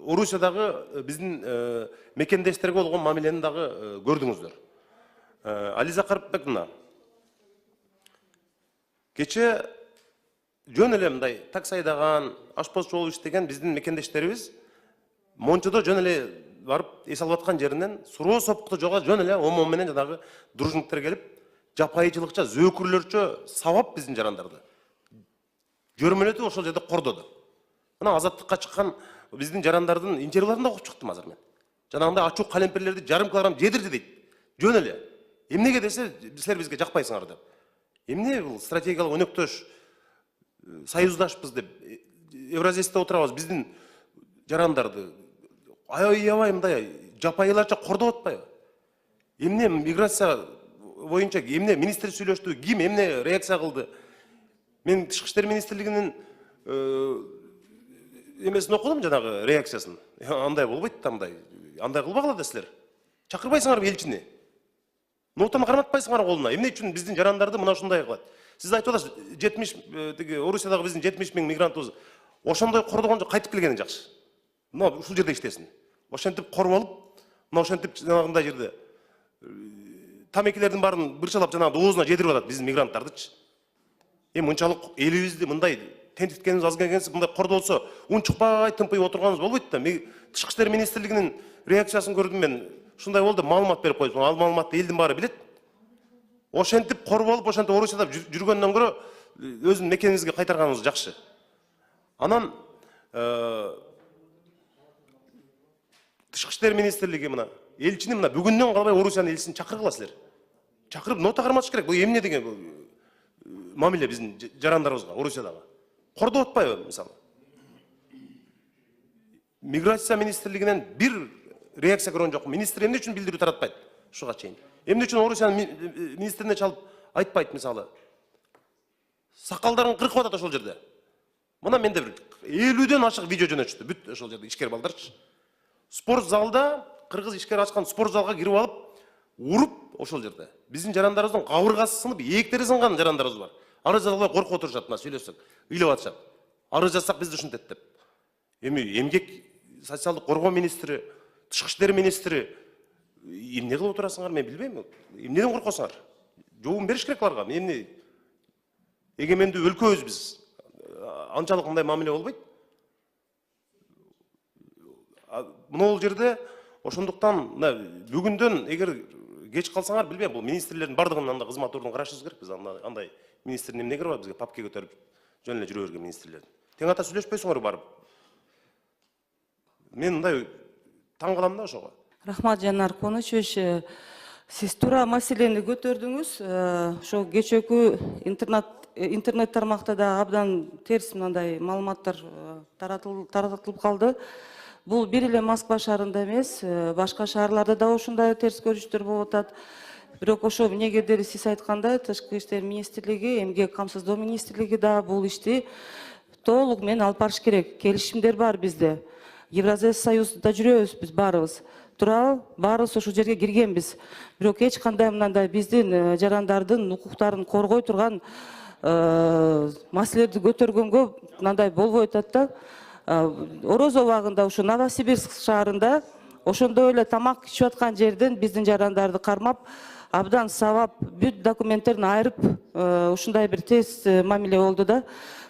Орусиядагы биздин мекендештерге болгон мамилени дагы көрдүңүздөр. Ализа Карпбековна, кече жөн эле мындай такси айдаган, ашпозчу болуп иштеген биздин мекендештерибиз Мончодо жөн эле барып эс алып аткан жеринен суроо сопкуту жога жөн эле омон менен жанагы дружниктер келип, жапайычылыкча, зөөкүрлөрчө сабап биздин жарандарды. Жөрмөлөтүп ошол жерде кордоду. Мына азаттыкка чыккан биздин жарандардын интервьюларын да окуп чыктым азыр мен. Жанагындай ачуу калемпирлерди жарым килограмм жедирди дейт. Жөн эле. Эмнеге десе, силер бизге жакпайсыңар деп. Эмне бул стратегиялык өнөктөш, союздашпыз деп, Евразияда отурабыз, биздин жарандарды аябай мындай жапайыларча кордоп атпайбы? Эмне миграция боюнча эмне министр сүйлөштү, ким эмне реакция кылды? Мен Тышкы иштер министрлигинин эмесин окудум, жанагы реакциясын. Андай болбойт да, андай кылбагыла да силер. Чакырбайсыңарбы элчини? Нотаны карматпайсыңар колуна. Эмне үчүн биздин жарандарды мына ушундай кылат? Сиз айтып атасыз, 70 Орусиядагы биздин 70 000 мигрантыбыз ошондой кордогон жок, кайтып келгени жакшы. Мына ушул жерде иштесин. Ошентип коруп алып, мына ошентип жанагындай жерде тамекилердин баарын бырчалап жанагы оозуна жедирип атат биздин мигранттардычы. Мынчалык элибизди мындай тентиткенибиз аз келгенсиз, мындай кордолсо, унчукпай тымпыйып отурганыбыз болбойт да. Тышкы иштер министрлигинин реакциясын көрдүм мен. Ушундай болду, маалымат берип койдум. Ал маалыматты элдин баары билет. Ошентип коруп алып, ошентип Орусияда жүргөндөн көрө өзүнүн мекенибизге кайтарганыбыз жакшы. Анан Тышкы иштер министрлиги мына элчини мына бүгүндөн калбай Орусиянын элчисин чакыргыла силер. Чакырып нота карматыш керек. Бул эмне деген мамиле биздин жарандарыбызга Орусиядагы? Кордоп атпайбы мисалы? Миграция министрлигинен бир реакция көргөн жок. Министр эмне үчүн билдирүү таратпайт ушуга чейин? Эмне үчүн Орусиянын министрине чалып айтпайт мисалы? Сакалдарын кыркып атат ошол жерде. Мына менде бир 50ден ашык видео жөнөтүштү. Бүт ошол жерде ишкер балдарчы. Спорт залда кыргыз ишкер ачкан спорт залга кирип алып, уруп ошол жерде. Биздин жарандарыбыздын кабыргасы сынып, ийектери сынган жарандарыбыз бар. Арыз жазбай коркуп отурушат, мына сүйлөсөк, ыйлап атышат. Арыз жазсак бизди ушинтет деп. Эмгек социалдык коргоо министри, Тышкы иштер министри эмне кылып отурасыңар, мен билбейм. Эмнеден коркосуңар? Жообун бериш керек аларга. Эмне эгемендүү өлкөбүз биз. Анчалык мындай мамиле болбойт. Мына жерде ошондуктан бүгүндөн эгер кеч калсаңар, билбейм, бул министрлердин бардыгын анда кызмат ордун карашыбыз керек биз. Андай министрдин эмне кереги бар бизге папке көтөрүп жөн эле жүрө берген министрлердин. Тең ата сүйлөшпөйсүңөр барып. Мен мындай таң калам да ошого. Рахмат, Жанар Конучевич. Сиз туура маселени көтөрдүңүз. Ошо кечээкү интернет тармакта да абдан терс мындай маалыматтар таратылып калды. Бул бир эле Москва шаарында эмес, башка шаарларда да ушундай терс көрүштөр болуп атат. Бирок ошо эмнегедир сиз айткандай, Тышкы иштер министрлиги, эмгек камсыздоо министрлиги да бул ишти толук менен алып барыш керек. Келишимдер бар бизде. Евразия союзда жүрөбүз биз баарыбыз. Туурабы? Баарыбыз ошол жерге киргенбиз. Бирок эч кандай мындай биздин жарандардын укуктарын коргой турган маселелерди көтөргөнгө мындай болбой атат да. Орозо убагында ушу Новосибирск шаарында ошондой эле тамак ичип аткан жерден биздин жарандарды кармап, абдан сабап, бүт документтерин айырып, ушундай бир терс мамиле болду да.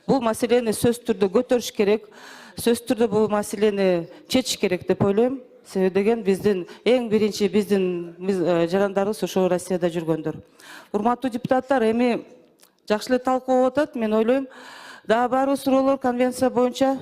Бул маселени сөзсүз түрдө көтөрүш керек. Сөзсүз түрдө бул маселени чечиш керек деп ойлойм. Себеби деген биздин эң биринчи биздин жарандарыбыз ошо Россияда жүргөндөр. Урматтуу депутаттар, эми жакшы эле талкуу болуп атат. Мен ойлойм, дагы баары суроолор конвенция боюнча